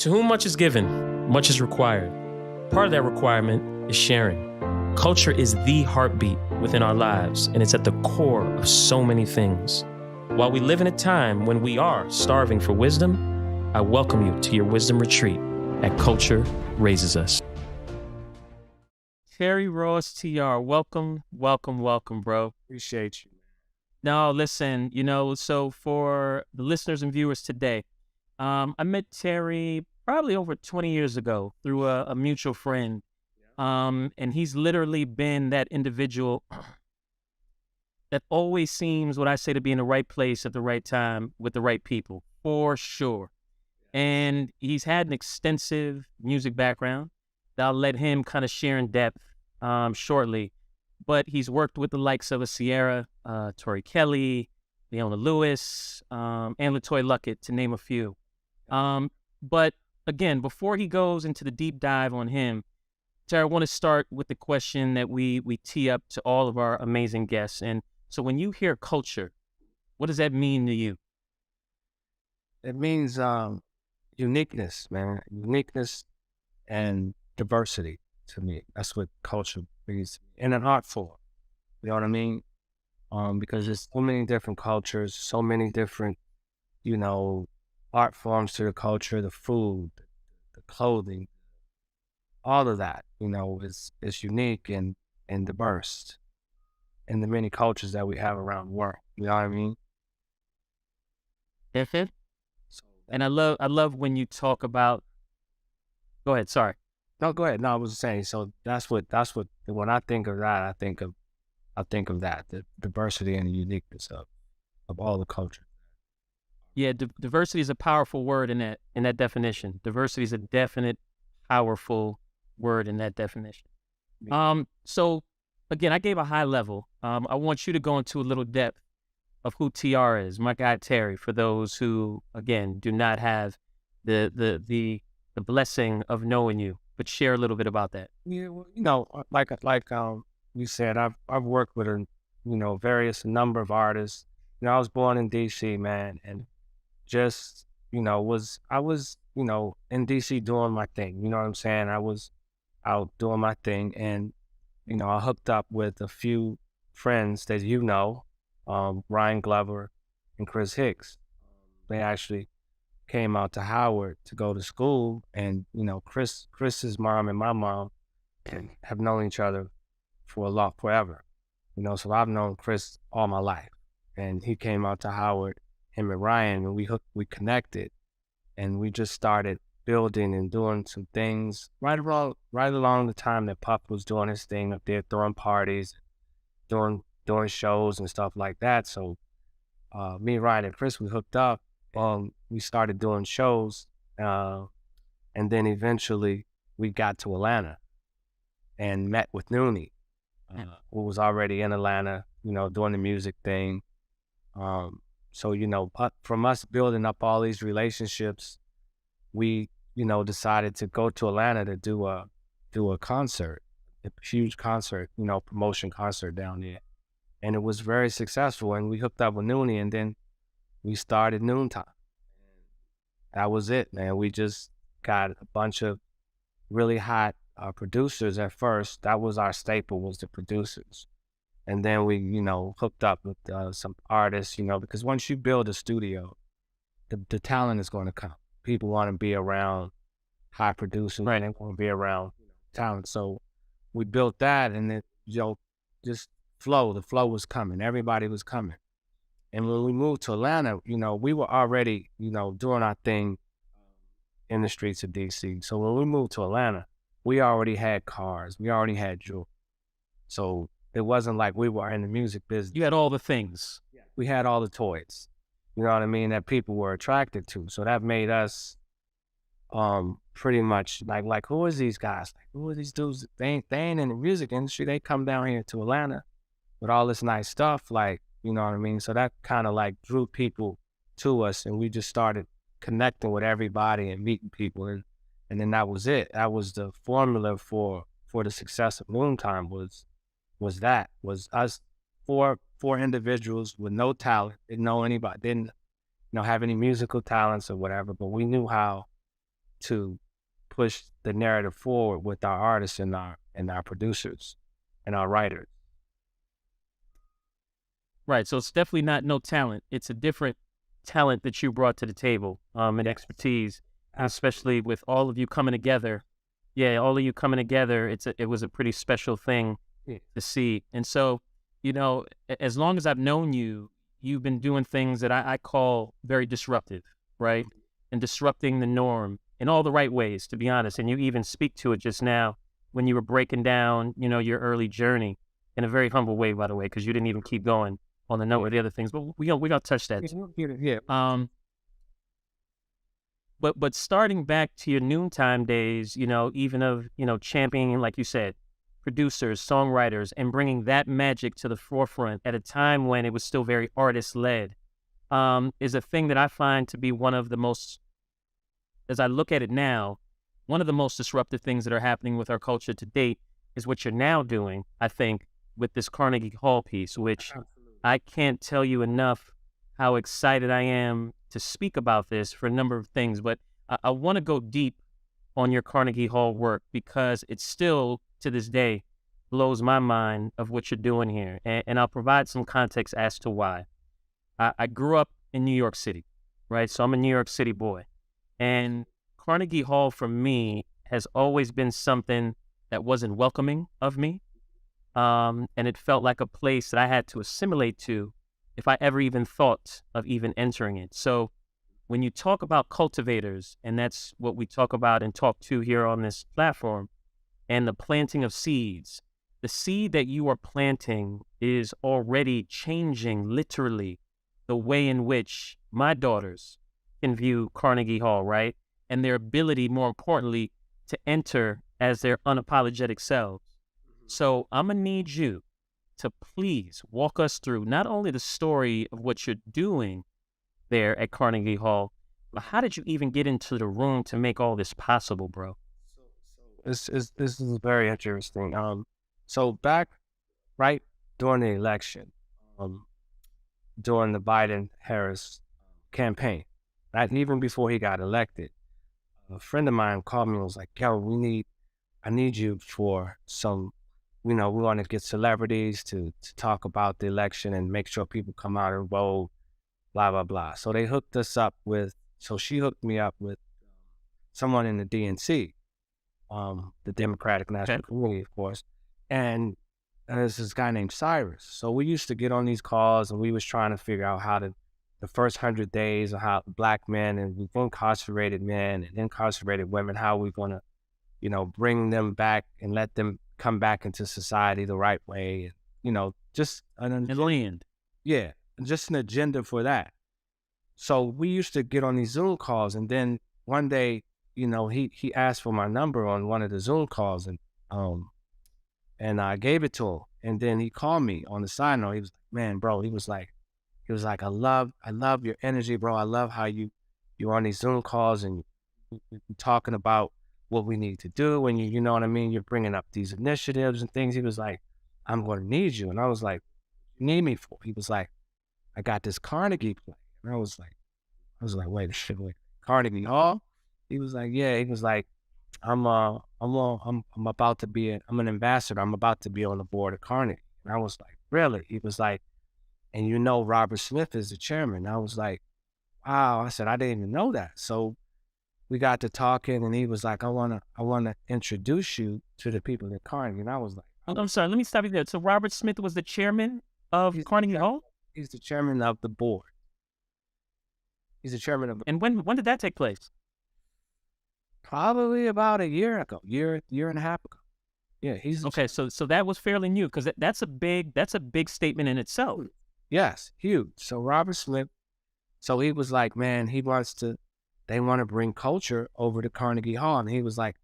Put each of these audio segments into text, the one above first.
To whom much is given, much is required. Part of that requirement is sharing. Culture is the heartbeat within our lives, and it's at the core of so many things. While we live in a time when we are starving for wisdom, I welcome you to your wisdom retreat at Culture Raises Us. Terry Ross TR, welcome, bro. Appreciate you. No, listen, so for the listeners and viewers today, I met Terry probably over 20 years ago through a mutual friend. And he's literally been that individual that always seems, what I say, to be in the right place at the right time with the right people, for sure. And he's had an extensive music background that I'll let him kind of share in depth shortly. But he's worked with the likes of a Sierra, Tori Kelly, Leona Lewis, and LaToya Luckett, to name a few. But again, before he goes into the deep dive on him, Terry, I want to start with the question that we tee up to all of our amazing guests. And so when you hear culture, what does that mean to you? It means uniqueness, man. Uniqueness and diversity to me. That's what culture means in an art form. You know what I mean? Because there's so many different cultures, so many different, art forms to the culture, the food, the clothing, all of that, is unique and diverse in the many cultures that we have around the world. You know what I mean? That's it. And I love when you talk about. Go ahead. Sorry. No, go ahead. No, I was saying. So that's what when I think of that, I think of that, the diversity and the uniqueness of all the cultures. Yeah, diversity is a powerful word in that definition. Diversity is a definite, powerful word in that definition. So again, I gave a high level. I want you to go into a little depth of who TR is, my guy Terry, for those who, again, do not have the blessing of knowing you, but share a little bit about that. Yeah, well, like you said, I've worked with various number of artists. I was born in DC, man, and just I was in DC doing my thing. You know what I'm saying? I was out doing my thing, and I hooked up with a few friends that Ryan Glover and Chris Hicks. They actually came out to Howard to go to school, and Chris's mom and my mom have known each other forever. So I've known Chris all my life, and he came out to Howard, him and Ryan, and we connected, and we just started building and doing some things right along the time that Puff was doing his thing up there, throwing parties, doing shows and stuff like that. So me, Ryan, and Chris, we hooked up. We started doing shows, and then eventually we got to Atlanta and met with Noonie, who was already in Atlanta, doing the music thing. So from us building up all these relationships, we decided to go to Atlanta to do a concert, a huge concert, promotion concert down there, and it was very successful. And we hooked up with Noonie, and then we started Noontime. That was it, man. We just got a bunch of really hot producers at first. That was our staple, was the producers. And then we, hooked up with some artists, because once you build a studio, the talent is going to come. People want to be around high producers, right? They want to be around talent. So we built that, and it, just the flow was coming. Everybody was coming. And when we moved to Atlanta, we were already, doing our thing in the streets of DC. So when we moved to Atlanta, we already had cars. We already had jewelry. So it wasn't like we were in the music business. You had all the things. We had all the toys, you know what I mean, that people were attracted to. So that made us pretty much like who is these guys? Like, who are these dudes? They ain't in the music industry. They come down here to Atlanta with all this nice stuff, like, you know what I mean? So that kind of like drew people to us, and we just started connecting with everybody and meeting people, and then that was it. That was the formula for the success of Noontime was us four individuals with no talent, didn't know anybody, didn't have any musical talents or whatever, but we knew how to push the narrative forward with our artists and our producers and our writers. Right. So it's definitely not no talent. It's a different talent that you brought to the table, and Yes. expertise, and especially with all of you coming together. Yeah, all of you coming together. It was a pretty special thing Yeah. to see. And so, as long as I've known you, you've been doing things that I call very disruptive, right? And disrupting the norm in all the right ways, to be honest. And you even speak to it just now when you were breaking down, your early journey in a very humble way, by the way, because you didn't even keep going on the note or the other things. But we gonna touch that too. Yeah. Um, but starting back to your noontime days, even of championing, like you said, producers, songwriters, and bringing that magic to the forefront at a time when it was still very artist led, is a thing that I find to be one of the most, as I look at it now, one of the most disruptive things that are happening with our culture to date is what you're now doing, I think, with this Carnegie Hall piece, which Absolutely. I can't tell you enough how excited I am to speak about this for a number of things. But I want to go deep on your Carnegie Hall work because it still, to this day, blows my mind of what you're doing here. And I'll provide some context as to why. I grew up in New York City, right? So I'm a New York City boy. And Carnegie Hall for me has always been something that wasn't welcoming of me. And it felt like a place that I had to assimilate to if I ever even thought of even entering it. So when you talk about cultivators, and that's what we talk about and talk to here on this platform, and the planting of seeds, the seed that you are planting is already changing literally the way in which my daughters can view Carnegie Hall, right? And their ability, more importantly, to enter as their unapologetic selves. So I'm going to need you to please walk us through not only the story of what you're doing there at Carnegie Hall, but how did you even get into the room to make all this possible, bro? This is very interesting. So back right during the election, um, during the Biden Harris campaign, right, even before he got elected, a friend of mine called me and was like, "Yo, I need you for some, we want to get celebrities to talk about the election and make sure people come out and vote, blah, blah, blah." So she hooked me up with someone in the DNC, the Democratic Okay. National Committee, of course. And there's this guy named Cyrus. So we used to get on these calls and we was trying to figure out the first 100 days of how Black men and incarcerated men and incarcerated women, how we going to, bring them back and let them come back into society the right way. And, just And land. yeah, just an agenda for that. So we used to get on these Zoom calls, and then one day, he asked for my number on one of the Zoom calls, and I gave it to him. And then he called me on the side note. He was like, "Man, bro," he was like, "I love your energy, bro. I love how you're on these Zoom calls and you're talking about what we need to do, and you know what I mean. You're bringing up these initiatives and things." He was like, "I'm going to need you," and I was like, "What you need me for?" He was like, "I got this Carnegie play," and I was like, "Wait a shit, wait, Carnegie Hall?" He was like, "Yeah." He was like, I'm about to I'm an ambassador. I'm about to be on the board of Carnegie." And I was like, "Really?" He was like, "And Robert Smith is the chairman." And I was like, "Wow." I said, "I didn't even know that." So we got to talking, and he was like, I wanna introduce you to the people at Carnegie." And I was like, I'm sorry, let me stop you there. So Robert Smith was the chairman of he's Carnegie Hall? he's the chairman of the board. He's the chairman of And when did that take place? probably about a year ago, year and a half ago. Yeah, he's the Okay, so that was fairly new because that's a big statement in itself. yes, huge. So Robert Smith, so he was like, "Man, they want to bring culture over to Carnegie Hall." And he was like,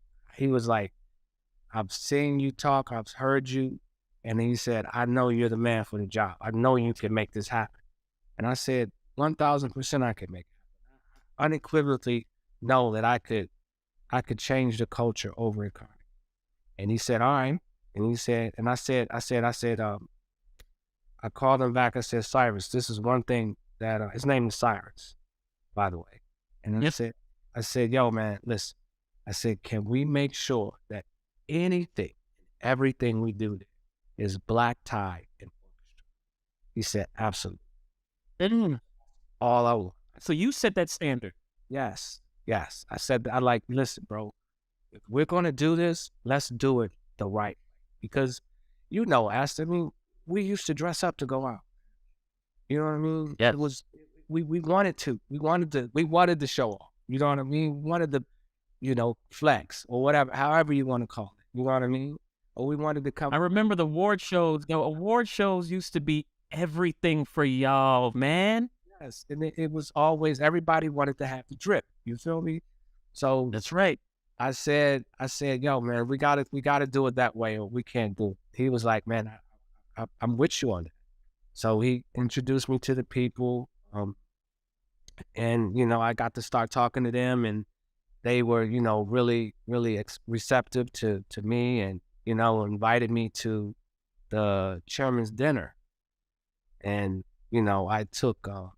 "I've seen you talk, I've heard you." And he said, "I know you're the man for the job. I know you can make this happen." And I said, 1000% I could make it happen. I unequivocally know that I could change the culture over at Carnegie. And he said, "All right." And he said, and I called him back. I said, "Cyrus, this is one thing that his name is Cyrus, by the way." And Yep. I said, "Yo, man, listen, I said, can we make sure that anything, everything we do there is black tie and orchestra? He said, absolutely. Mm. All I want. So you set that standard. Yes, yes. I said, I like, listen, bro, if we're going to do this, let's do it the right way. Because, you know, Aston, I mean, we used to dress up to go out. You know what I mean? Yes. It was, we wanted to. We wanted to show off. You know what I mean? We wanted to, you know, flex or whatever, however you want to call it. You know what I mean? Or we wanted to come. I remember the award shows. The award shows used to be everything for y'all, man. Yes. And it was always, everybody wanted to have the drip. You feel me? So That's right. I said, yo, man, we gotta do it that way, or we can't do it. He was like, man, I'm with you on that. So he introduced me to the people, and you know, I got to start talking to them, and they were, you know, really, really receptive to me, and you know, invited me to the chairman's dinner, and you know, I took a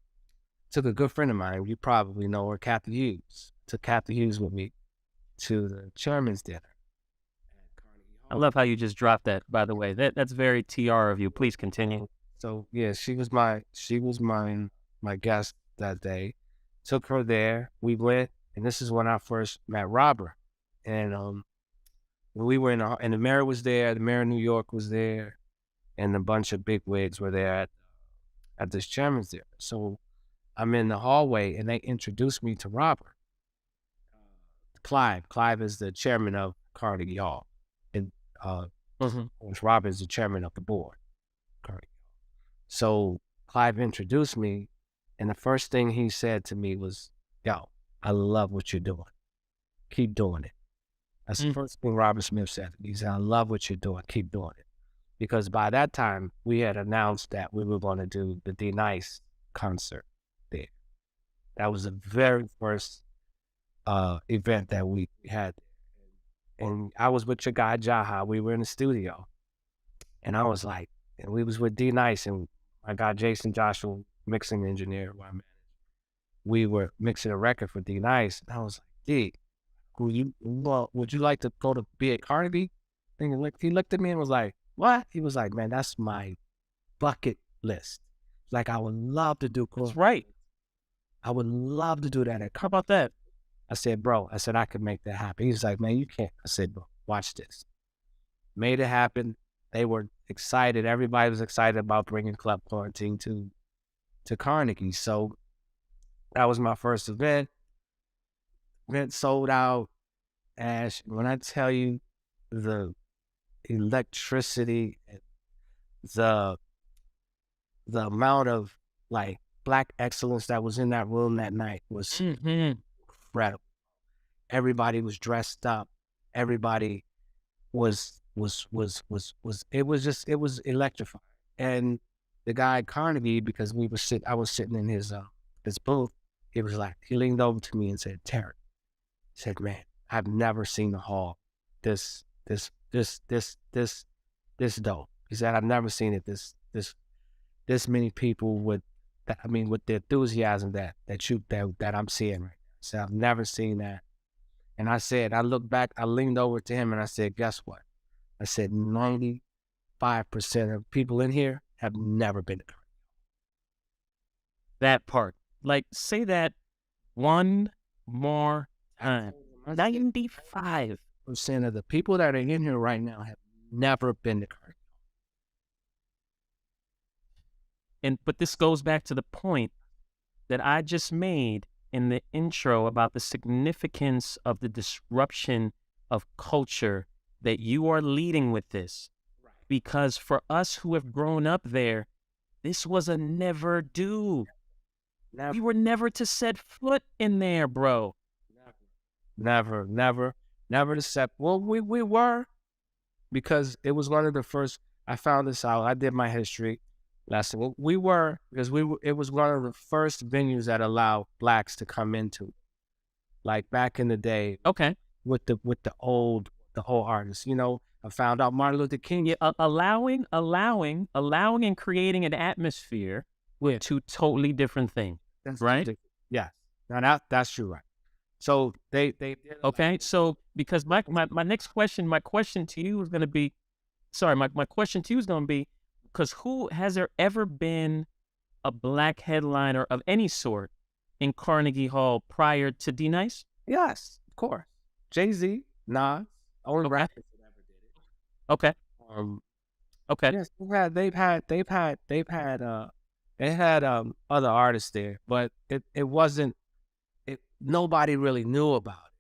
good friend of mine, you probably know her, Kathy Hughes. Took Kathy Hughes with me to the chairman's dinner at Carnegie I Hall. love how you just dropped that, by the way. That's very TR of you. Please continue. So yeah, she was my guest that day. Took her there. We went, and this is when I first met Robert. And we were and the mayor was there. The mayor of New York was there, and a bunch of big wigs were there at this chairman's dinner. So I'm in the hallway, and they introduced me to Robert. Clive. Clive is the chairman of Carnegie Hall, and Robert is the chairman of the board. Carnegie. So Clive introduced me, and the first thing he said to me was, yo, I love what you're doing. Keep doing it. That's the first thing Robert Smith said. He said, I love what you're doing. Keep doing it. Because by that time, we had announced that we were going to do the D-Nice concert there. That was the very first event that we had. And I was with your guy, Jaha. We were in the studio. And I was like, and we was with D-Nice, and my guy, Jason Joshua, mixing engineer, who I managed. We were mixing a record for D-Nice. And I was like, D, would you like to go to be at Carnegie? And he looked at me and was like, what? He was like, man, that's my bucket list. Like, I would love to do That's right. I would love to do that at Carnegie. How about that? I said, bro, I could make that happen. He's like, man, you can't. I said, bro, watch this. Made it happen. They were excited. Everybody was excited about bringing Club Quarantine to Carnegie. So that was my first event. Event sold out. Ash, when I tell you the electricity, the amount of like Black excellence that was in that room that night was incredible. Everybody was dressed up. Everybody was it was electrifying. And the guy at Carnegie, because I was sitting in his booth, he leaned over to me and said, Terry, he said, man, I've never seen the hall this dope. He said, I've never seen it this many people with the enthusiasm that I'm seeing right now. So I've never seen that. And I said, I looked back, I leaned over to him and I said, guess what? I said, 95% of people in here have never been to Carnegie. That part. Like, say that one more time. 95% of the people that are in here right now have never been to Carnegie. But this goes back to the point that I just made in the intro about the significance of the disruption of culture that you are leading with this. Right. Because for us who have grown up there, this was a never do. We were never to set foot in there, bro. Never to set. Well, we were, because it was one of the first. I found this out. I did my history lesson. Well, we were, because it was one of the first venues that allowed Blacks to come into, like back in the day. Okay. With the old artists, you know, I found out Martin Luther King. Yeah, allowing and creating an atmosphere with two totally different things, right? Yeah. Now that's true, right? So they did a lot. Okay. So because my next question, my question to you is going to be, sorry, my question to you is going to be, because who has there ever been a black headliner of any sort in Carnegie Hall prior to D Nice? Yes, of course. Jay-Z, Nas, only Okay. rappers that ever did it. Okay. Okay. Yes, they had other artists there, but it wasn't nobody really knew about it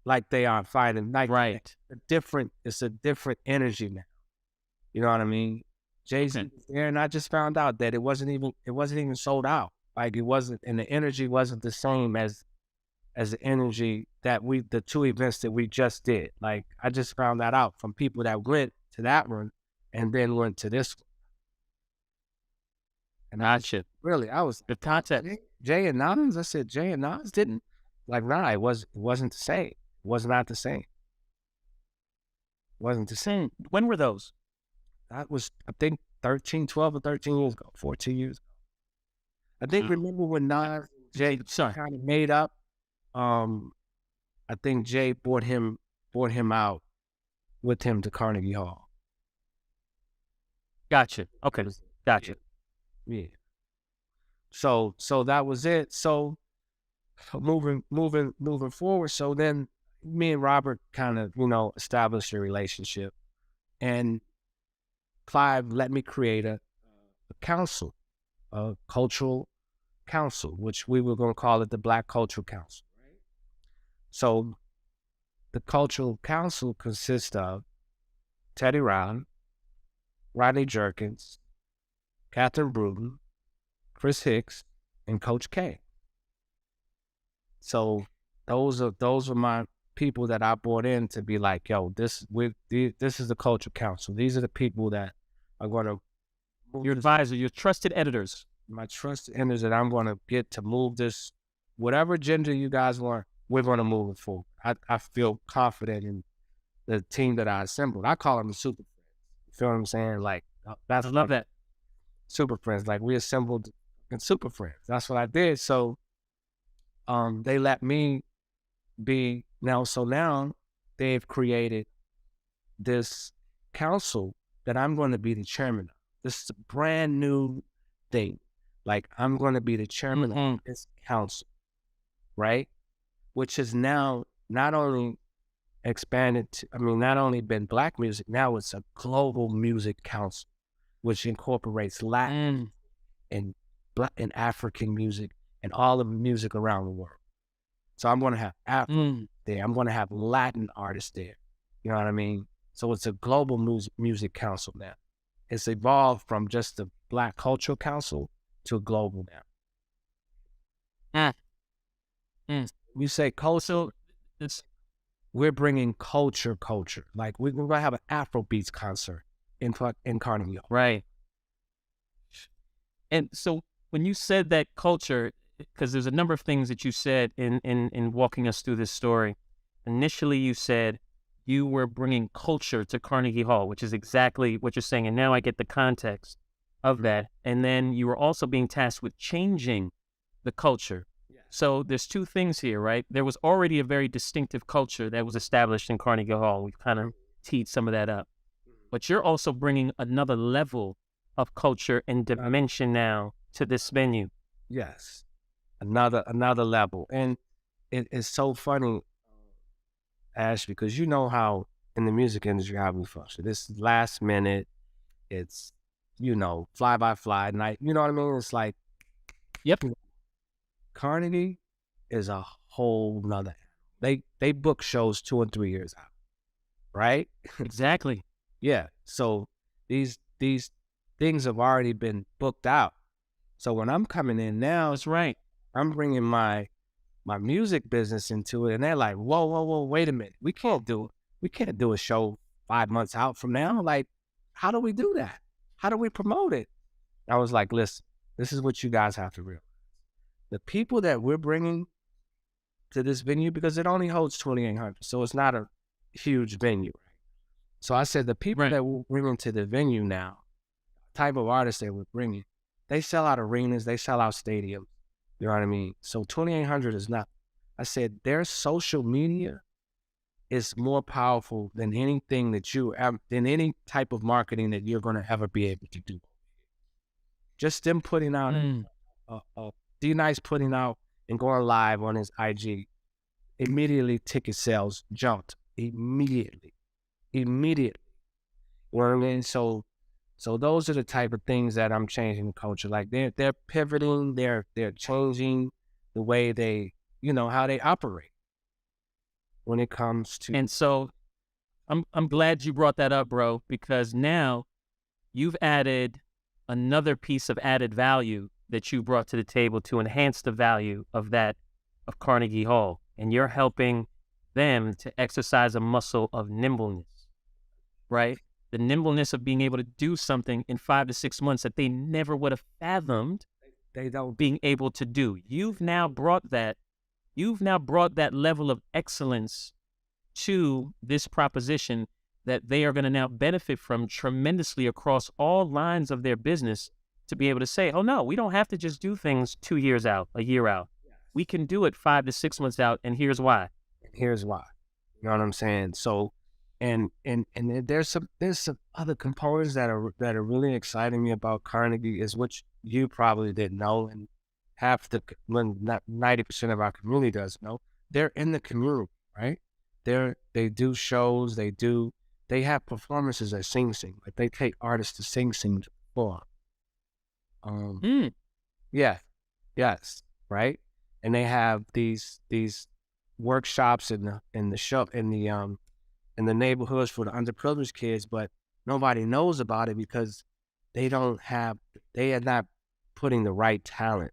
like they are fighting. Like Right. it's a different energy now. You know what I mean? Jay-Z Okay. was there, and I just found out that it wasn't even sold out. Like it wasn't, and the energy wasn't the same as the energy that the two events that we just did. Like I just found that out from people that went to that one and then went to this one. And Gotcha. I was The context. Jay and Nas. I said Jay and Nas didn't like. Nah, it wasn't the same. It was not the same. It wasn't the same. When were those? That was, I think, 12 or 13 years ago, 14 years ago. I think, remember when Nas and Jay kind of made up? I think Jay brought him out with him to Carnegie Hall. Gotcha. Okay. Gotcha. Yeah. So that was it. So moving forward. So then me and Robert kind of, established a relationship, and Clive let me create a council, a cultural council, which we were going to call it the Black Cultural Council. Right? So the cultural council consists of Teddy Riley, Rodney Jerkins, Catherine Bruton, Chris Hicks, and Coach K. So those are my people that I brought in to be like, yo, this is the cultural council. These are the people that are going to your advisor, your trusted editors. My trusted editors that I'm going to get to move this, whatever agenda you guys want, we're going to move it forward. I feel confident in the team that I assembled. I call them the super friends. You feel what I'm saying? Like I love that. Super friends. Like we assembled in super friends. That's what I did. So they let me be now. So now they've created this council that I'm going to be the chairman of. This is a brand new thing. Like I'm going to be the chairman of this council, right? Which is now not only expanded to, not only been Black music, now it's a global music council, which incorporates Latin and Black and African music and all of the music around the world. So I'm going to have African there. I'm going to have Latin artists there. You know what I mean? So it's a global music council now. It's evolved from just the Black Cultural Council to global now. You say culture, we're bringing culture. Like we're going to have an Afrobeats concert in Carnegie Hall. Right. And so when you said that culture, because there's a number of things that you said in walking us through this story. Initially, you said you were bringing culture to Carnegie Hall, which is exactly what you're saying. And now I get the context of that. And then you were also being tasked with changing the culture. Yeah. So there's two things here, right? There was already a very distinctive culture that was established in Carnegie Hall. We've kind of teed some of that up. But you're also bringing another level of culture and dimension now to this venue. Yes. Another level. And it's so funny, Ash, because you know how in the music industry how we function. This last minute, it's, fly by fly night. You know what I mean? It's like, yep. Carnegie is a whole nother. They book shows 2 and 3 years out, right? Exactly. Yeah. So these things have already been booked out. So when I'm coming in now, that's right. I'm bringing my music business into it, and they're like, whoa, wait a minute. We can't do a show 5 months out from now. Like, how do we do that? How do we promote it? I was like, listen, this is what you guys have to realize. The people that we're bringing to this venue, because it only holds 2,800, so it's not a huge venue, right? So I said, the people that we're bringing to the venue now, type of artists that we're bringing, they sell out arenas, they sell out stadiums. You know what I mean? So 2,800 is not. I said, their social media is more powerful than anything than any type of marketing that you're going to ever be able to do. Just them putting out, Mm. D-Nice putting out and going live on his IG, immediately ticket sales jumped. Immediately. You know what I mean? So those are the type of things that I'm changing the culture. Like they're pivoting, they're changing the way they, how they operate when it comes to. And so I'm glad you brought that up, bro, because now you've added another piece of added value that you brought to the table to enhance the value of Carnegie Hall. And you're helping them to exercise a muscle of nimbleness, right? The nimbleness of being able to do something in 5 to 6 months that they never would have fathomed They don't. being able to do. You've now brought that level of excellence to this proposition that they are going to now benefit from tremendously across all lines of their business, to be able to say, oh no, we don't have to just do things 2 years out, a year out. We can do it 5 to 6 months out, and here's why. Here's why. You know what I'm saying? So, and there's some other components that are really exciting me about Carnegie, is which you probably didn't know, and not 90% of our community does know. They're in the community, right? They do shows, they have performances at Sing Sing. Like they take artists to Sing Sing to perform. Yeah, yes, right. And they have these workshops in the neighborhoods for the underprivileged kids, but nobody knows about it because they are not putting the right talent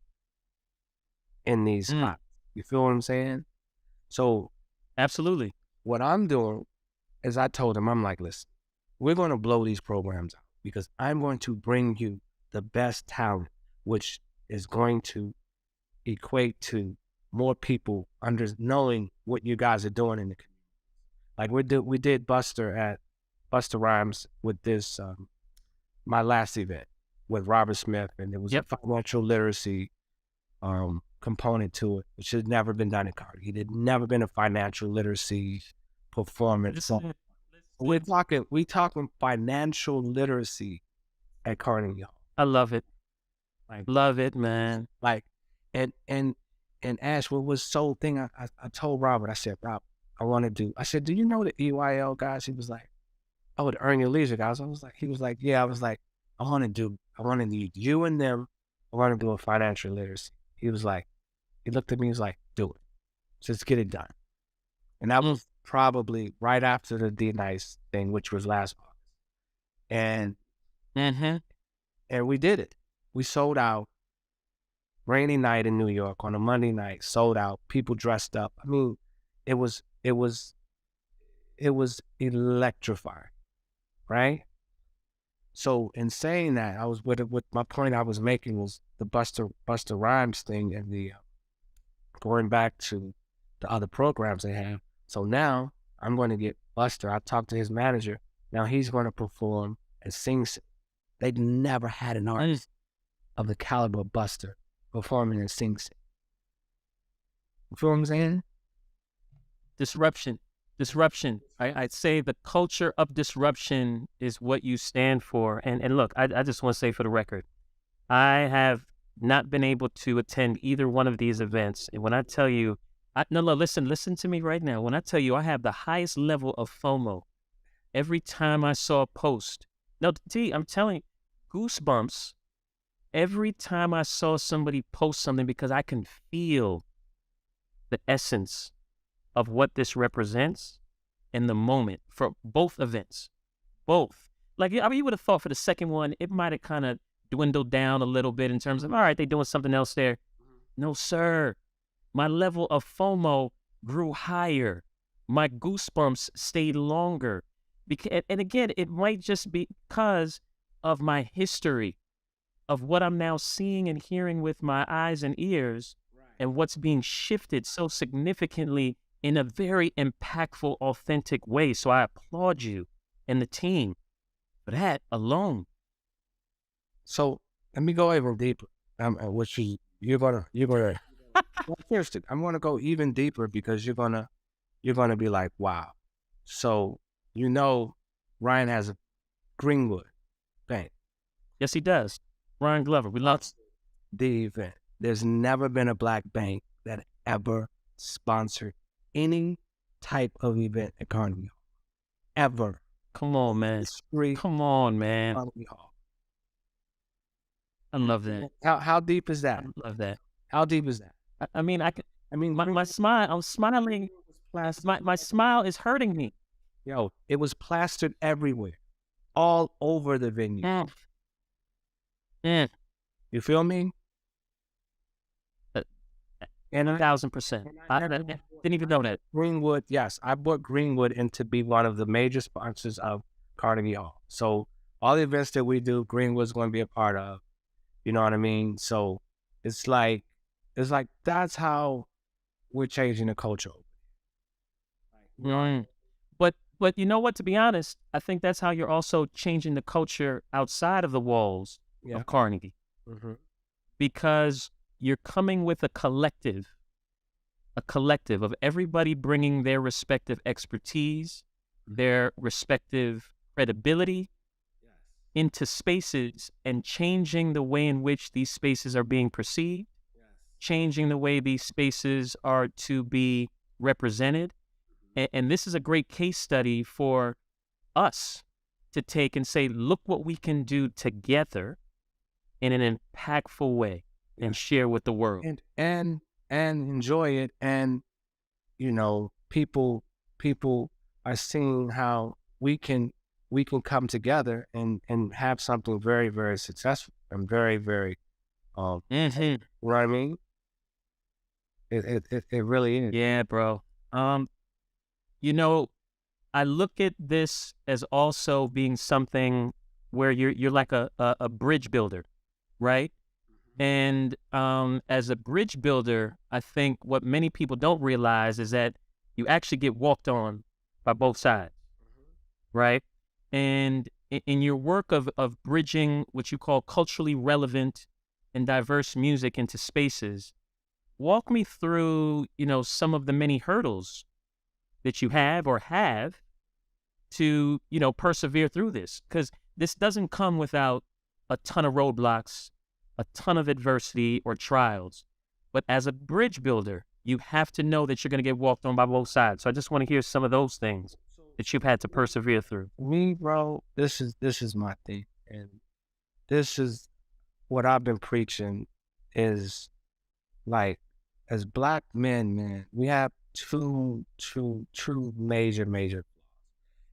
in these spots. You feel what I'm saying? So Absolutely. what I'm doing is I told them, I'm like, listen, we're going to blow these programs out because I'm going to bring you the best talent, which is going to equate to more people knowing what you guys are doing in the community. Like we did Buster Rhymes with this, my last event with Robert Smith, and there was a financial literacy component to it, which had never been done in Carnegie. There'd never been a financial literacy performance. So we talking financial literacy at Carnegie Hall. I love it. Love it, man. Like, and Ash, what was so thing, I told Robert, I said, Rob, I said, do you know the EYL guys? He was like, oh, the Earn Your Leisure guys. He was like, yeah. I was like, I want to need you and them. I want to do a financial literacy. He looked at me, he was like, do it. Just get it done. And that was probably right after the D-Nice thing, which was last August. And we did it. We sold out. Rainy night in New York on a Monday night, sold out. People dressed up. I mean, it was electrifying, right? So in saying that, I was with my point I was making was the Buster Rhymes thing and the going back to the other programs they have. So now I'm going to get Buster. I talked to his manager. Now he's going to perform and sing. They'd never had an artist of the caliber of Buster performing and Sing Sing. You feel what I'm saying? Disruption. I'd say the culture of disruption is what you stand for. And look, I just want to say for the record, I have not been able to attend either one of these events. And when I tell you, listen to me right now. When I tell you I have the highest level of FOMO every time I saw a post. No, T, I'm telling you, goosebumps every time I saw somebody post something, because I can feel the essence of what this represents in the moment for both events. Both. Like, I mean, you would have thought for the second one, it might have kind of dwindled down a little bit in terms of, all right, they're doing something else there. No, sir. My level of FOMO grew higher. My goosebumps stayed longer. And again, it might just be because of my history of what I'm now seeing and hearing with my eyes and ears, and what's being shifted so significantly in a very impactful, authentic way. So I applaud you and the team for that alone. So let me go even deeper. Which you're gonna Well, I'm gonna go even deeper because you're gonna be like, wow. So you know, Ryan has a Greenwood Bank. Yes, he does. Ryan Glover. We love. The event. There's never been a black bank that ever sponsored any type of event at Carnegie Hall. Ever. Come on, man. History Come on, man. Carnegie Hall. I love that. How deep is I that? love that. How deep is that? I mean, I can. I mean, My smile. I'm smiling. My smile is hurting me. yo, it was plastered everywhere, all over the venue. Mm. Mm. You feel me? And I, 1,000%. I didn't even know that. Greenwood, yes, I brought Greenwood in to be one of the major sponsors of Carnegie Hall. So all the events that we do, Greenwood's going to be a part of. You know what I mean? So it's like that's how we're changing the culture. Mm. But you know what? To be honest, I think that's how you're also changing the culture outside of the walls of Carnegie, Mm-hmm. because you're coming with a collective of everybody bringing their respective expertise, their respective credibility into spaces and changing the way in which these spaces are being perceived, changing the way these spaces are to be represented. And this is a great case study for us to take and say, look what we can do together in an impactful way and share with the world. And enjoy it. And, you know, people are seeing how we can come together and have something very, very successful and very, very, you know what I mean? It really is. Yeah, bro. You know, I look at this as also being something where you're like a bridge builder, right? And as a bridge builder, I think what many people don't realize is that you actually get walked on by both sides, right? And in your work of bridging what you call culturally relevant and diverse music into spaces, walk me through, some of the many hurdles that you have to, persevere through this. Because this doesn't come without a ton of roadblocks, a ton of adversity or trials. But as a bridge builder, you have to know that you're going to get walked on by both sides. So I just want to hear some of those things that you've had to persevere through. Me, bro, this is my thing. And this is what I've been preaching is like, as black men, man, we have two major flaws.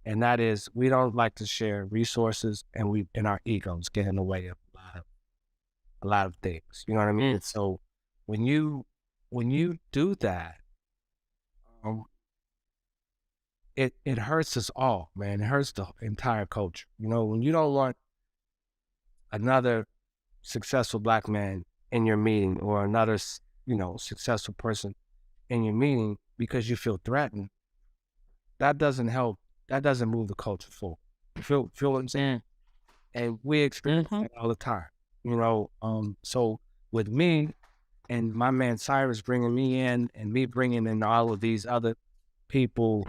And that is we don't like to share resources and our egos get in the way of a lot of things. You know what I mean? So when you do that, it hurts us all, man. It hurts the entire culture. You know, when you don't want another successful black man in your meeting or another, successful person in your meeting because you feel threatened, that doesn't help. That doesn't move the culture forward. Feel what I'm saying? And we experience that all the time. So with me and my man Cyrus bringing me in and me bringing in all of these other people,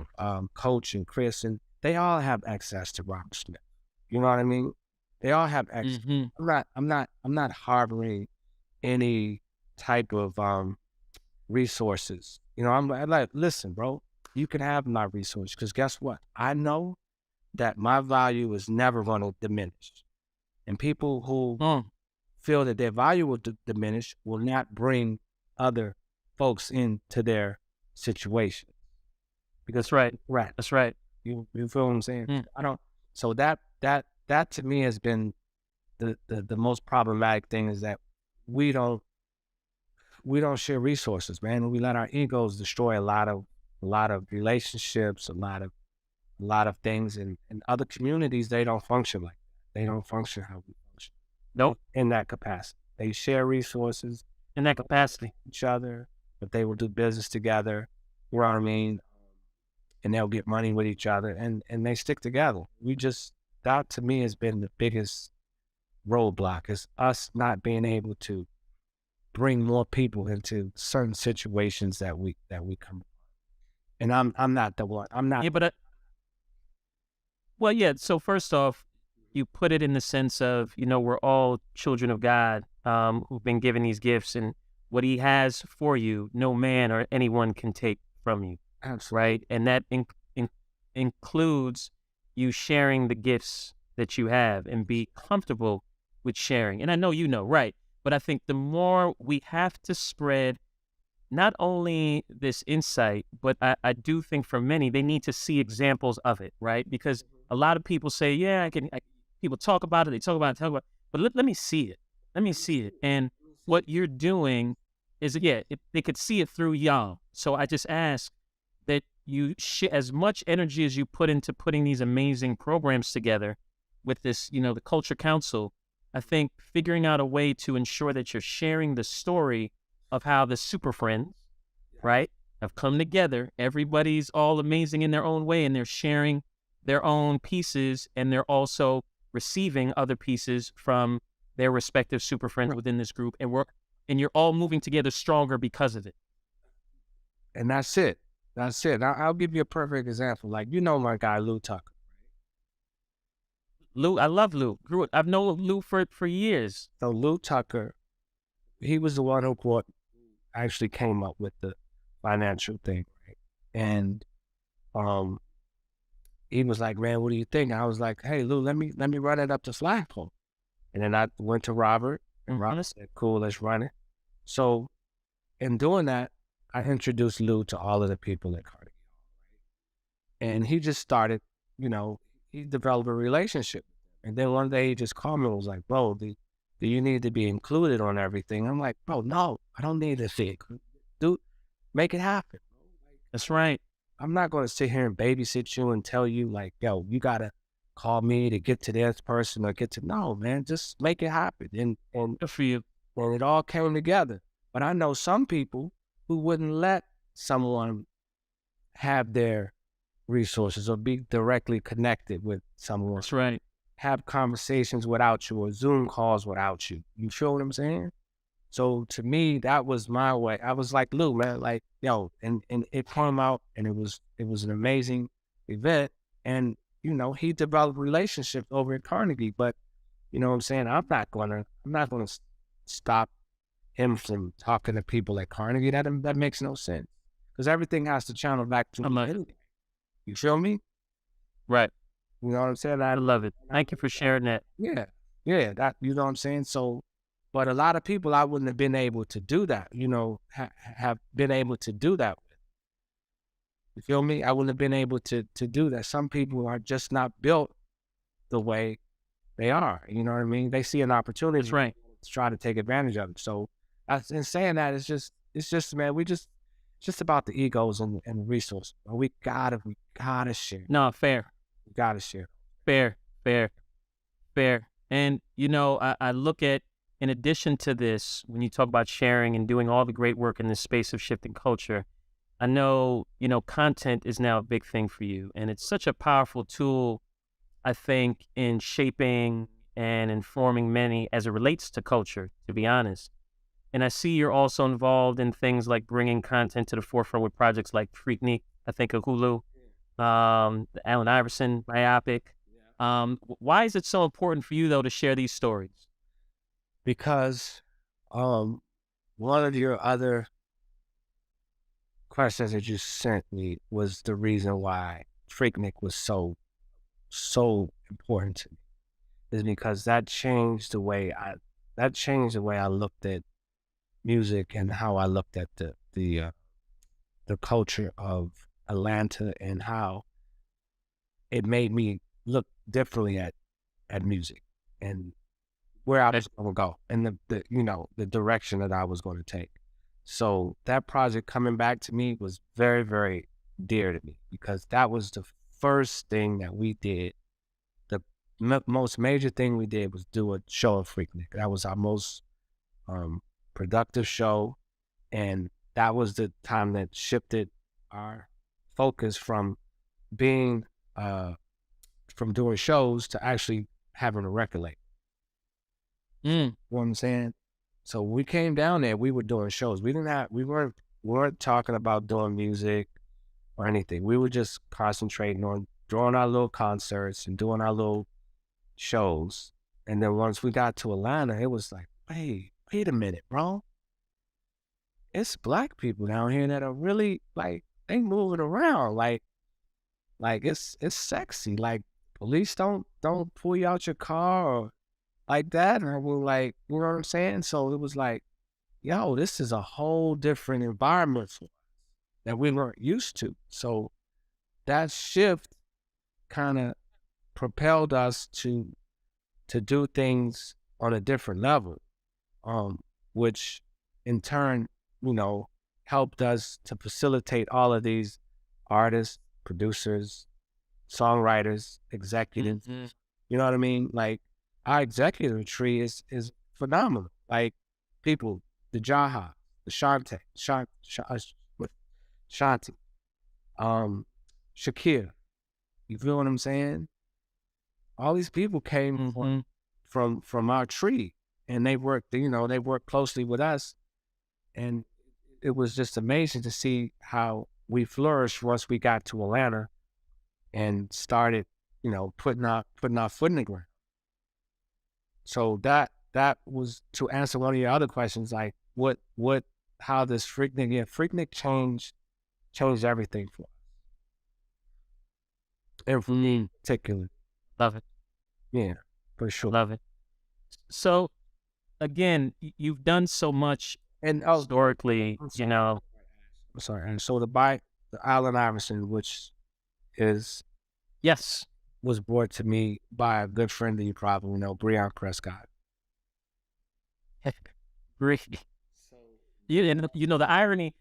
Coach and Chris, and they all have access to Robert Smith. You know what I mean? They all have access. I'm not harboring any type of resources. I'm like, listen, bro, you can have my resources because guess what? I know that my value is never going to diminish. And people who feel that their value will diminish will not bring other folks into their situation. Because That's right. You feel what I'm saying? So that to me has been the most problematic thing is that we don't share resources, man. We let our egos destroy a lot of relationships, a lot of things. And in other communities, they don't function like that. They don't function how we function. Nope. In that capacity. They share resources. In that capacity. Each other, but they will do business together. You know what I mean? And they'll get money with each other and they stick together. That to me has been the biggest roadblock is us not being able to bring more people into certain situations that we come. And I'm not the one. I'm not. Yeah, but well, yeah. So first off, you put it in the sense of, we're all children of God, who've been given these gifts, and what He has for you, no man or anyone can take from you, Absolutely. right? And that includes you sharing the gifts that you have and be comfortable with sharing. And I know right? But I think the more we have to spread not only this insight, but I do think for many, they need to see examples of it, right? Because a lot of people say, yeah, people talk about it, they talk about it, but let me see it. Let me see it. And what you're doing is, yeah, they could see it through y'all. So I just ask that you as much energy as you put into putting these amazing programs together with this, the Culture Council. I think figuring out a way to ensure that you're sharing the story of how the super friends, right, have come together. Everybody's all amazing in their own way, and they're sharing their own pieces, and they're also receiving other pieces from their respective super friends within this group, and you're all moving together stronger because of it. And that's it. That's it. I'll give you a perfect example. Like, my guy Lou Tucker. Lou, I love Lou. I've known Lou for years. So Lou Tucker, he was the one who actually came up with the financial thing, right? And he was like, "Man, what do you think?" I was like, "Hey, Lou, let me run it up the flagpole." And then I went to Robert, and Robert said, "Cool, let's run it." So in doing that, I introduced Lou to all of the people at Carnegie Hall, and he just started, he developed a relationship. And then one day he just called me and was like, "Bro, do you need to be included on everything?" I'm like, "Bro, no, I don't need to see it. Dude, make it happen." That's right. I'm not going to sit here and babysit you and tell you like, "Yo, you got to call me to get to this person or no, man, just make it happen." And Good for you. and it all came together. But I know some people who wouldn't let someone have their resources or be directly connected with someone. That's right. Have conversations without you or Zoom calls without you. You feel what I'm saying? So to me, that was my way. I was like, Lou, man, like, yo, and it came out and it was an amazing event. And, he developed relationships over at Carnegie, but you know what I'm saying? I'm not gonna stop him from talking to people at Carnegie. That makes no sense. Because everything has to channel back to me anyway. You feel me? Right. You know what I'm saying? I love it. Thank you for sharing that. Yeah. Yeah. That, you know what I'm saying? So, but a lot of people I wouldn't have been able to do that, have been able to do that with. You feel me? I wouldn't have been able to do that. Some people are just not built the way they are. You know what I mean? They see an opportunity That's right. to try to take advantage of it. So, in saying that, it's just, man, it's just about the egos and resources. We gotta share. No, fair. We gotta share. Fair. And, I look at, in addition to this, when you talk about sharing and doing all the great work in this space of shifting culture, I know, content is now a big thing for you. And it's such a powerful tool, I think, in shaping and informing many as it relates to culture, to be honest. And I see you're also involved in things like bringing content to the forefront with projects like Freaknik, I think of Hulu, the Allen Iverson biopic. Why is it so important for you, though, to share these stories? Because one of your other questions that you sent me was the reason why Freaknik was so important to me, is because that changed the way I looked at music and how I looked at the culture of Atlanta and how it made me look differently at music and where I was going to go and the direction that I was going to take. So that project coming back to me was very, very dear to me because that was the first thing that we did. The most major thing we did was do a show of Freaknik. That was our most productive show, and that was the time that shifted our focus from being from doing shows to actually having a record label. You know what I'm saying? So when we came down there, we were doing shows. We weren't talking about doing music or anything. We were just concentrating on doing our little concerts and doing our little shows. And then once we got to Atlanta, it was like, hey, wait a minute, bro. It's black people down here that are really like they moving around. Like it's sexy. Like police don't pull you out your car or like that. And we're like, you know what I'm saying? So it was like, yo, this is a whole different environment for us that we weren't used to. So that shift kind of propelled us to do things on a different level, which in turn, you know, helped us to facilitate all of these artists, producers, songwriters, executives. Hmm. You know what I mean? Like our executive tree is phenomenal. Like people, the Jaha, the Shanti, Shakir. You feel what I'm saying? All these people came Hmm. from our tree, and they worked. You know, they worked closely with us, and it was just amazing to see how we flourished once we got to Atlanta and started, you know, putting our foot in the ground. So that was to answer one of your other questions, like what how does Freaknik, yeah, Freaknik changed everything for us. And for me in particular. Love it. Yeah, for sure. Love it. So again, you've done so much And historically, I'm you sorry, know. I'm sorry. And so the Allen Iverson, which is Yes. was brought to me by a good friend that you probably know, Breon Prescott. Great. You know the irony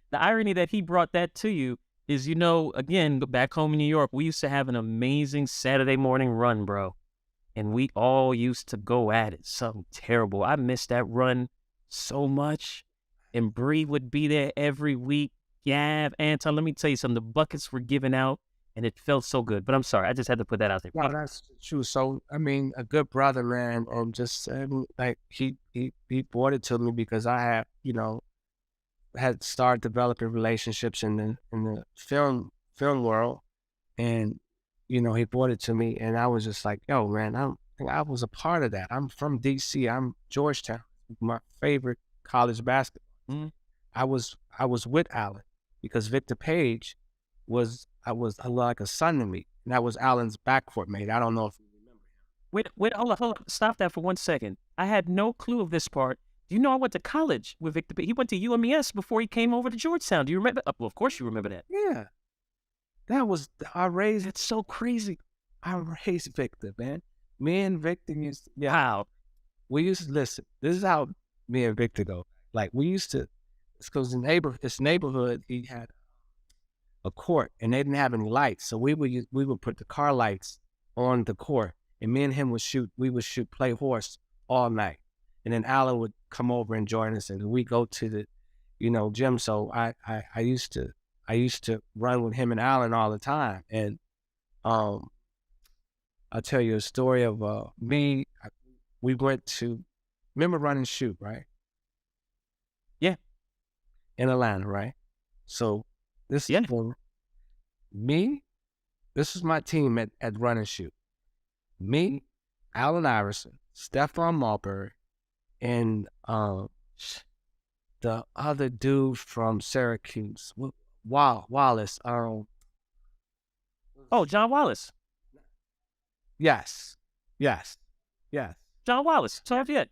that he brought that to you is, you know, again, back home in New York, we used to have an amazing Saturday morning run, bro. And we all used to go at it. Something terrible. I missed that run so much. And Bree would be there every week. Gav, Anton, let me tell you something. The buckets were given out and it felt so good. But I'm sorry, I just had to put that out there. Wow, that's true. So I mean, a good brother, man, just like he brought it to me because I had, you know, had started developing relationships in the film world, and you know, he brought it to me, and I was just like, yo, man, I was a part of that. I'm from DC. I'm Georgetown, my favorite college basketball. Mhm. I was with Allen because Victor Page was like a son to me, and that was Allen's backcourt mate. I don't know if you remember him. Wait, hold on. Stop that for 1 second. I had no clue of this part. Do you know I went to college with Victor? He went to UMES before he came over to Georgetown. Do you remember? Well, of course you remember that. Yeah, that was I raised. That's so crazy. I raised Victor, man. Me and Victor yeah, Wow. we used to listen. This is how me and Victor go. Like we used to, it's because this neighborhood, he had a court and they didn't have any lights. So we would put the car lights on the court, and me and him we would shoot play horse all night. And then Alan would come over and join us, and we go to the, you know, gym. So I used to run with him and Alan all the time. And I'll tell you a story of we went to, remember Run and Shoot, right? Yeah. In Atlanta, right? So this Yeah. is for me. This was my team at Run and Shoot. Me, Allen Iverson, Stephon Marbury, and the other dude from Syracuse, Wallace. Oh, John Wallace. Yes, yes, yes, John Wallace. So yeah.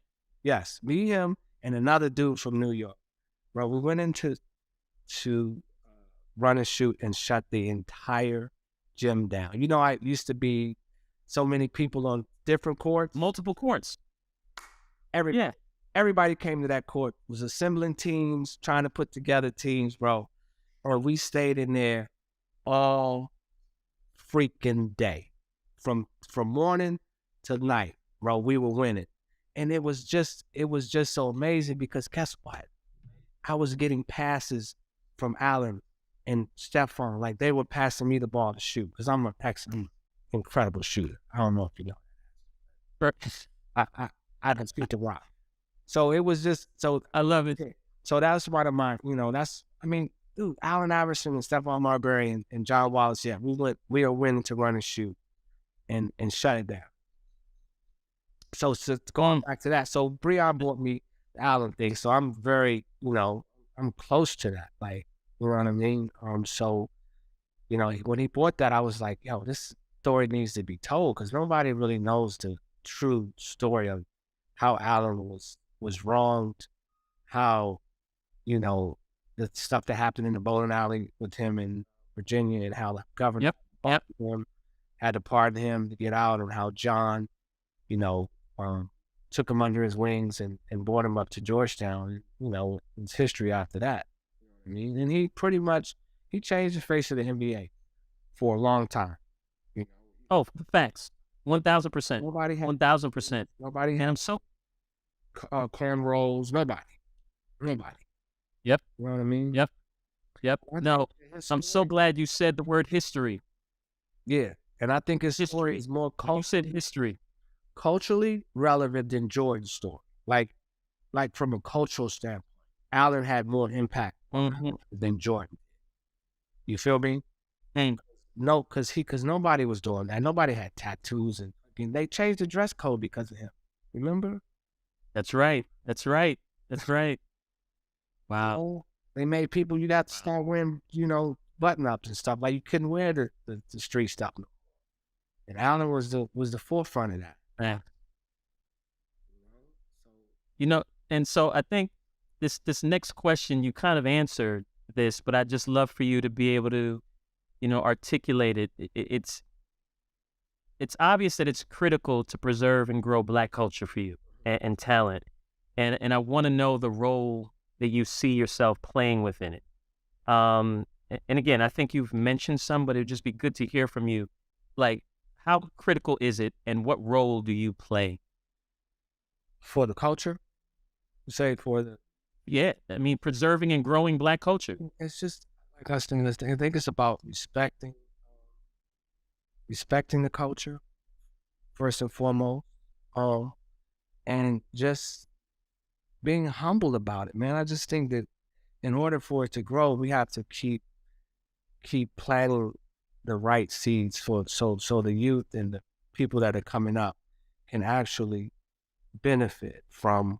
yes. Me, him, and another dude from New York. Bro, we went into Run and Shoot and shut the entire gym down. You know, I used to be so many people on different courts. Multiple courts. Yeah. Everybody came to that court, was assembling teams, trying to put together teams, bro. Or we stayed in there all freaking day. From morning to night, bro, we were winning. And it was just so amazing because guess what? I was getting passes from Allen and Stephon. Like they were passing me the ball to shoot because I'm an excellent, incredible shooter. I don't know if you know. Sure. I can speak to rock. So it was just so. I love it. Yeah. So that's one of my, that's, I mean, dude, Allen Iverson and Stephon Marbury and John Wallace. Yeah, we are winning to run and shoot and shut it down. So going back to that, so Breon brought me the Allen thing. So I'm very, I'm close to that. Like, you know what I mean? So, when he bought that, I was like, yo, this story needs to be told because nobody really knows the true story of how Allen was wronged, how, the stuff that happened in the bowling alley with him in Virginia and how the governor Yep. Yep. had to pardon him to get out, and how John, you know, took him under his wings and brought him up to Georgetown. It's history after that. I mean, and he pretty much, he changed the face of the NBA for a long time. Oh, facts. 1,000%. Nobody had 1,000%. nobody And had I'm so cornrows. Nobody. Yep. You know what I mean? Yep. Yep. I think No, his I'm so story- glad you said the word history. Yeah, and I think his story History. is more You said history. culturally relevant than Jordan's story. Like from a cultural standpoint, Allen had more impact Mm-hmm. than Jordan. You feel me? And No, because nobody was doing that. Nobody had tattoos, and they changed the dress code because of him. Remember? that's right. That's right. That's right. Wow. Oh, they made people, you got to start wearing, button ups and stuff. Like you couldn't wear the street stuff. And Allen was the forefront of that. Yeah. And so I think this next question, you kind of answered this, but I'd just love for you to be able to, articulate it. It's obvious that it's critical to preserve and grow Black culture for you and talent. And I want to know the role that you see yourself playing within it. And again, I think you've mentioned some, but it'd just be good to hear from you. Like, how critical is it and what role do you play? For the culture, say for the, Yeah, I mean, preserving and growing Black culture. it's just like us doing this thing. I think it's about respecting the culture first and foremost, and just being humble about it, man. I just think that in order for it to grow, we have to keep planting the right seeds so the youth and the people that are coming up can actually benefit from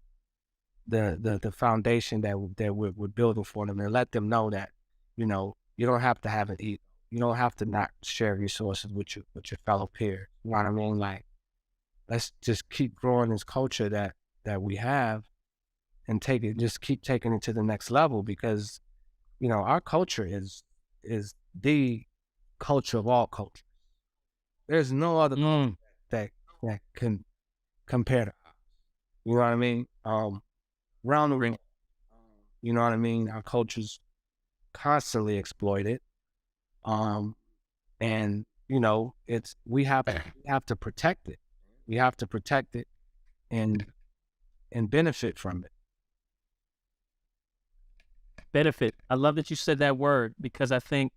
the foundation that we're building for them, and let them know that you don't have to have it eat. You don't have to not share resources with your fellow peers. You know what I mean? Like, let's just keep growing this culture that we have, and just keep taking it to the next level, because our culture is the culture of all cultures. There's no other Mm, that can compare to ours. You know what I mean? Around the ring, you know what I mean? Our culture's constantly exploited. And we have to protect it. We have to protect it and benefit from it. benefit. I love that you said that word, because I think,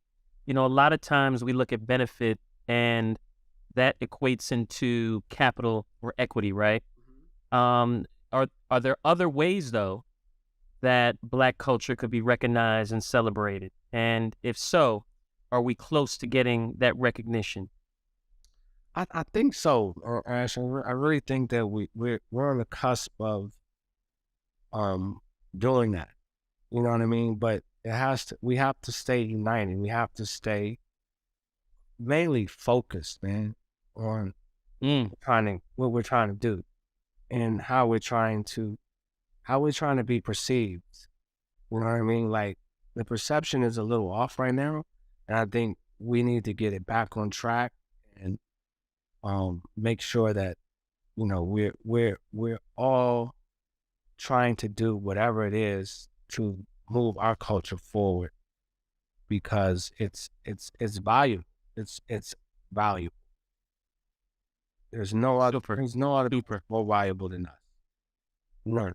a lot of times we look at benefit and that equates into capital or equity, right? Are there other ways though that Black culture could be recognized and celebrated? And if so, are we close to getting that recognition? I think so, Ashton. I really think that we're on the cusp of doing that. You know what I mean? But we have to stay united. We have to stay mainly focused, man, on Mm, what we're trying to do, and how we're trying to be perceived. You know what I mean? Like, the perception is a little off right now, and I think we need to get it back on track and make sure that we're all trying to do whatever it is to move our culture forward, because it's valuable. It's valuable. There's no other super, people super. more valuable than us. None.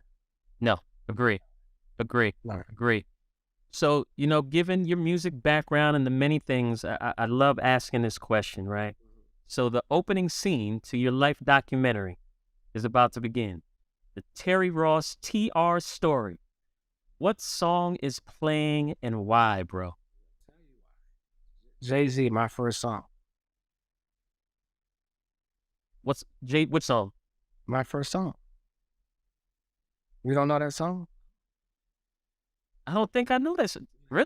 No, agree. None. So, given your music background and the many things, I love asking this question, right? So the opening scene to your life documentary is about to begin. the Terry Ross TR story. What song is playing and why, bro? Jay-Z, my first song. What's Jay? Which song? My first song. You don't know that song? I don't think I knew this.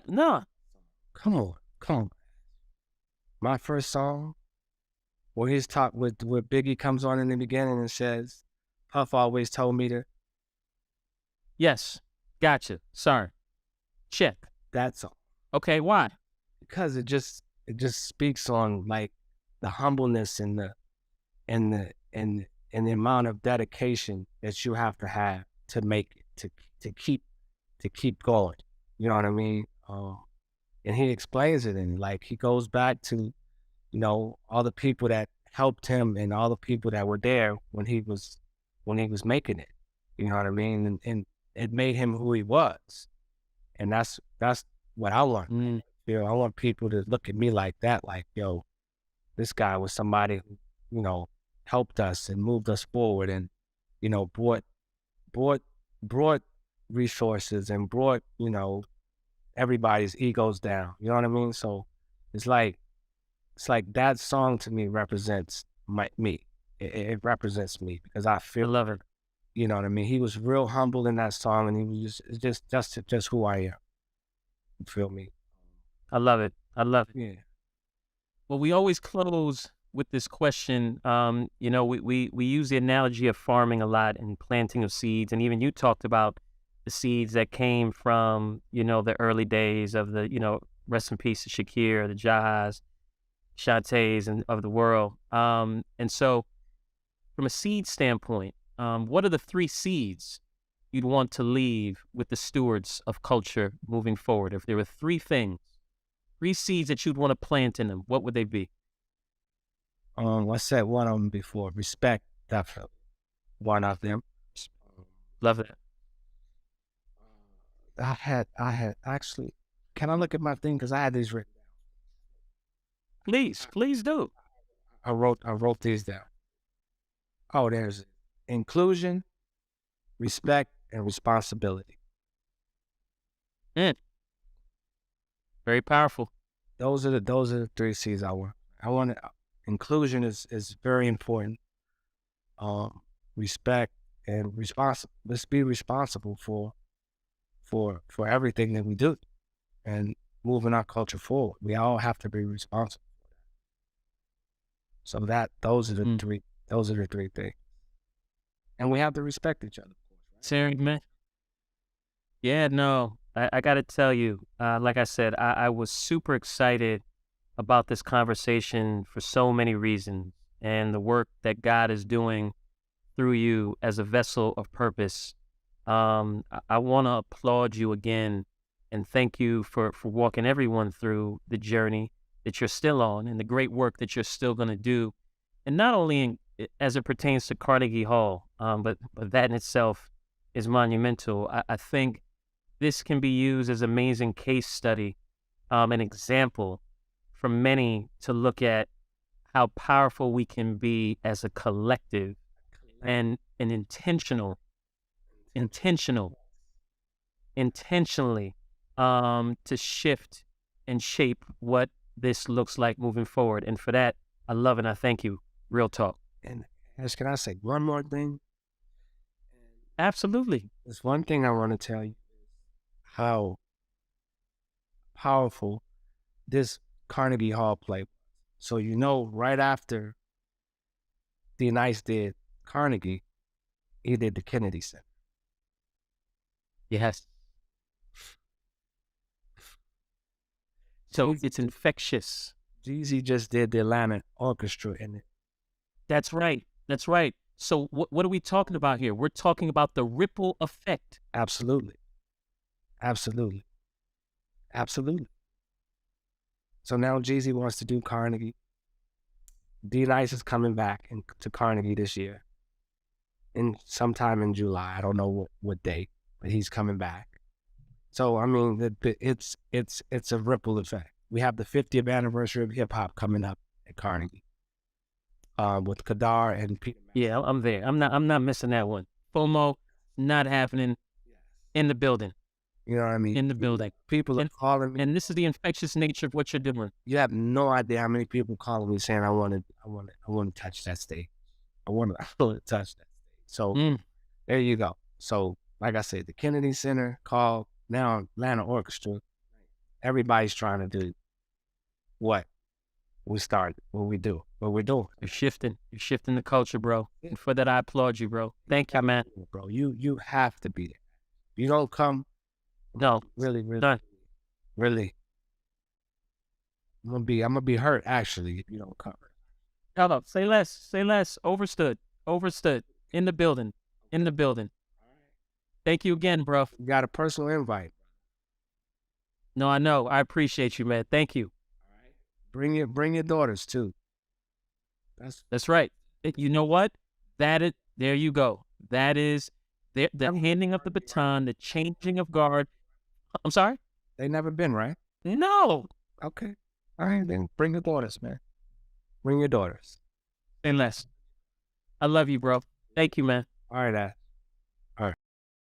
No. Come on, come on. My first song, where his talk with where Biggie comes on in the beginning and says, Puff always told me to. Yes. Gotcha. Sorry. Check. That song. Okay. Why? Because it just speaks on like the humbleness and the amount of dedication that you have to make it, to keep going. You know what I mean? And he explains it, and like he goes back to, all the people that helped him and all the people that were there when he was making it. You know what I mean? And it made him who he was. And that's what I want. Mm, I want people to look at me like that, like, yo, this guy was somebody who, helped us and moved us forward and, brought brought resources and brought, everybody's egos down. You know what I mean? So it's like that song to me represents me. It represents me because I I feel, love it. you know what I mean? He was real humble in that song, and he was just who I am. You feel me? I love it. I love it. Yeah. Well, we always close with this question. We use the analogy of farming a lot and planting of seeds, and even you talked about the seeds that came from the early days of the rest in peace to Shakir, the Jahaz, Shantays, and of the world. And so, from a seed standpoint, what are the 3 seeds you'd want to leave with the stewards of culture moving forward? If there were 3 things, 3 seeds that you'd want to plant in them, what would they be? I said one of them before. Respect, definitely one of them. Love it. I had actually. Can I look at my thing? Because I had these written. Please do. I wrote these down. Oh, there's it. Inclusion, respect, and responsibility. Mm, very powerful. Those are the 3 C's I want. Inclusion is very important. Respect and responsible. Let's be responsible for everything that we do and moving our culture forward. We all have to be responsible. So those are the Mm. 3. Those are the 3 things. And we have to respect each other, of course, right? Terry, man. Yeah, no, I got to tell you, like I said, I was super excited about this conversation for so many reasons, and the work that God is doing through you as a vessel of purpose. I want to applaud you again and thank you for walking everyone through the journey that you're still on and the great work that you're still going to do. And not only as it pertains to Carnegie Hall, but that in itself is monumental. I think this can be used as an amazing case study, an example for many to look at how powerful we can be as a collective and an intentionally to shift and shape what this looks like moving forward. And for that, I love and I thank you. Real talk. And can I say one more thing? Absolutely. There's one thing I want to tell you: how powerful this Carnegie Hall play was. So right after D Nice did Carnegie, he did the Kennedy Center. Yes. So Jeezy it's infectious. Jeezy just did the Atlanta Orchestra in it. That's right. That's right. So what are we talking about here? We're talking about the ripple effect. Absolutely. Absolutely. Absolutely. So now Jeezy wants to do Carnegie. D Nice is coming back to Carnegie this year. Sometime in July. I don't know what date, but he's coming back. So I mean, it's a ripple effect. We have the 50th anniversary of hip hop coming up at Carnegie, with Kadar and Peter. Yeah, I'm there. I'm not missing that one. FOMO not happening in the building. You know what I mean? In the building. People are And calling me. and this is the infectious nature of what you're doing. You have no idea how many people calling me saying, I want to touch that stage. I want to touch that stage. So Mm. there you go. So like I said, the Kennedy Center called, now Atlanta Orchestra. Everybody's trying to do what we started, what we do, what we're doing. You're shifting the culture, bro. And for that, I applaud you, bro. Thank you, man. Bro, you have to be there. If you don't come, No, really, done. really, I'm gonna be hurt actually if you don't come. No, say less. Overstood. In the building. In the building. Thank you again, bro. You got a personal invite. No, I know. I appreciate you, man. Thank you. Bring your daughters too. That's right. You know what? There you go. That is the handing of the baton, the changing of guard. I'm sorry? They never been, right? No. Okay. All right, then bring your daughters, man. Bring your daughters. Say less. I love you, bro. Thank you, man. All right,